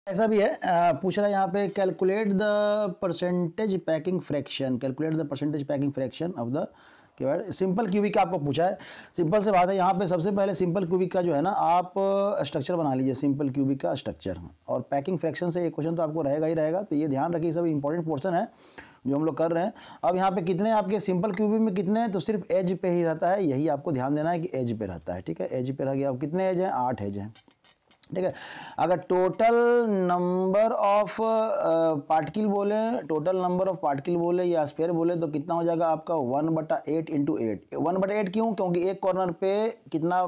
ऐसा भी है पूछ रहा है यहाँ पे calculate the percentage packing fraction, calculate the percentage packing fraction of the simple cubic का आपको पूछा है। सिंपल से बात है, यहाँ पे सबसे पहले सिंपल क्यूबिक का जो है ना आप स्ट्रक्चर बना लीजिए, सिंपल क्यूबिक का स्ट्रक्चर, और पैकिंग फ्रैक्शन से एक क्वेश्चन तो आपको रहेगा ही रहेगा, तो ये ध्यान रखिए, सब इंपॉर्टेंट पोर्शन है जो हम लोग कर रहे हैं। अब यहाँ पे कितने आपके सिंपल क्यूबिक में कितने हैं, तो सिर्फ एज पे ही रहता है, यही आपको ध्यान देना है कि एज पे रहता है, ठीक है, एज पे रह गया। अब कितने एज हैं, 8 एज हैं, ठीक है। अगर टोटल नंबर ऑफ पार्टिकल बोले, टोटल नंबर ऑफ पार्टिकल बोले या स्फीयर बोले तो कितना हो जाएगा आपका 1/8 इंटू 8। 1/8 क्यों, क्योंकि एक कॉर्नर पे कितना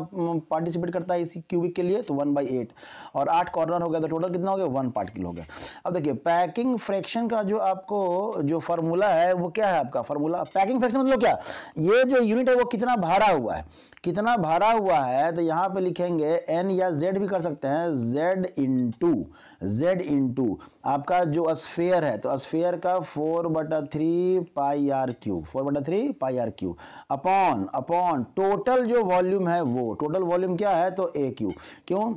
पार्टिसिपेट करता है इसी क्यूबिक के लिए, तो 1/8, और 8 कॉर्नर हो गया तो टोटल कितना हो गया, 1 पार्टिकल हो गया। अब देखिए पैकिंग फ्रैक्शन का जो आपको जो फार्मूला है वो क्या है, आपका फार्मूला पैकिंग फ्रैक्शन मतलब क्या, ये जो यूनिट है वो कितना भरा हुआ है, कितना भरा हुआ है, तो यहाँ पे लिखेंगे n या z भी कर सकते हैं, z इंटू आपका जो स्फीयर है, तो स्फीयर का 4/3 pi r cube, 4/3 pi r cube upon total जो वॉल्यूम है वो, टोटल वॉल्यूम क्या है, तो a क्यूब। क्यों,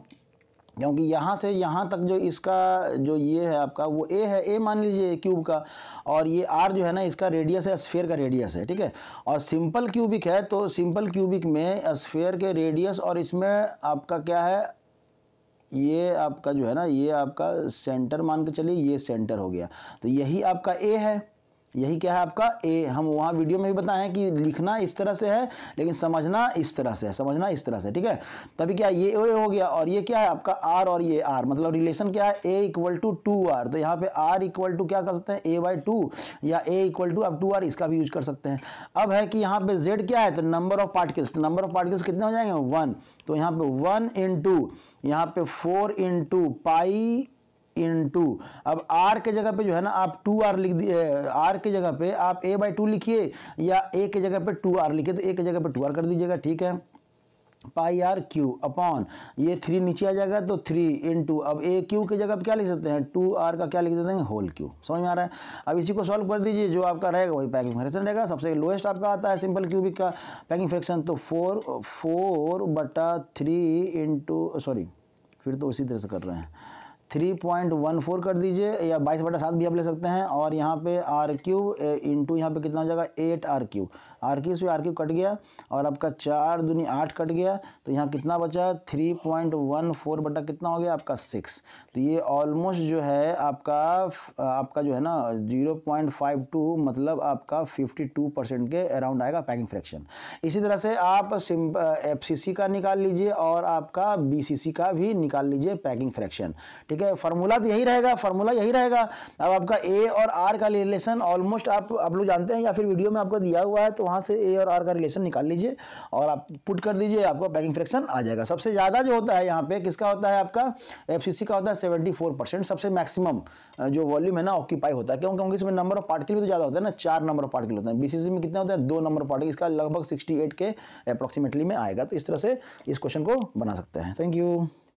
क्योंकि यहाँ से यहाँ तक जो इसका जो ये है आपका वो a है, a मान लीजिए क्यूब का, और ये r जो है ना इसका रेडियस है, स्फीयर का रेडियस है, ठीक है। और सिंपल क्यूबिक है तो सिंपल क्यूबिक में स्फीयर के रेडियस और इसमें आपका क्या है, ये आपका जो है ना ये आपका सेंटर मान के चलिए, ये सेंटर हो गया, तो यही आपका a है, यही क्या है आपका ए। हम वहाँ वीडियो में भी बताए हैं कि लिखना इस तरह से है लेकिन समझना इस तरह से है, समझना इस तरह से, ठीक है। तभी क्या ये ए हो गया, और ये क्या है आपका आर, और ये आर, मतलब रिलेशन क्या है, ए इक्वल टू 2r, तो यहाँ पे आर इक्वल टू क्या कर सकते हैं, a/2, या ए इक्वल टू अब 2r, इसका भी यूज कर सकते हैं। अब है कि यहाँ पे z क्या है, तो नंबर ऑफ पार्टिकल्स, तो नंबर ऑफ पार्टिकल्स कितने हो जाएंगे, 1, तो यहाँ पे 1 इंटू यहाँ पे 4 इंटू पाई इंटू, अब r के जगह पे जो है ना आप 2r लिख दिए, r के जगह पे आप a/2 लिखिए, या a के जगह पे 2r लिखिए, तो a के जगह पे 2r कर दीजिएगा, ठीक है। पाई आर क्यू अपॉन ये 3 नीचे आ जाएगा तो 3 इंटू, अब a क्यू की जगह पे क्या लिख सकते हैं, 2r का क्या लिख देते हैं, होल क्यू। समझ में आ रहा है। अब इसी को सॉल्व कर दीजिए, जो आपका रहेगा वही पैकिंग फ्रैक्शन रहेगा। सबसे लोएस्ट आपका आता है सिंपल क्यूबिक का पैकिंग फ्रैक्शन, तो 4/3 इंटू, सॉरी फिर तो उसी तरह से कर रहे हैं, 3.14 कर दीजिए, या 22/7 भी आप ले सकते हैं, और यहाँ पे आर क्यूब इंटू यहाँ पे कितना हो जाएगा 8r क्यूब, आर क्यूब से आर क्यूब कट गया, और आपका 4 दूनी 8 कट गया, तो यहाँ कितना बचा 3.14 बटा कितना हो गया आपका 6। तो ये ऑलमोस्ट जो है आपका जो है ना 0.52 मतलब आपका 52% के अराउंड आएगा पैकिंग फ्रैक्शन। इसी तरह से आप FCC का निकाल लीजिए और आपका BCC का भी निकाल लीजिए पैकिंग फ्रैक्शन, ठीक है। फार्मूला तो यही रहेगा, फार्मूला यही रहेगा। अब आपका a और r का रिलेशन ऑलमोस्ट आप लोग जानते हैं, या फिर वीडियो में आपको दिया हुआ है, तो वहां से a और r का रिलेशन निकाल लीजिए और आप पुट कर दीजिए, आपको पैकिंग फ्रैक्शन आ जाएगा। सबसे ज्यादा जो होता है यहाँ पे किसका होता है, आपका FCC का होता है 74%, सबसे मैक्सिमम जो वॉल्यूम है ना ऑक्यूपाई होता है, क्योंकि इसमें नंबर ऑफ पार्टिकल भी तो ज्यादा होता है ना, 4 नंबर ऑफ पार्टिकल होते हैं। BCC में कितने होते हैं, 2 नंबर ऑफ पार्टिकल, इसका लगभग 68 के अप्रोक्सीमेटली में आएगा। तो इस तरह से इस क्वेश्चन को बना सकते हैं। Thank you.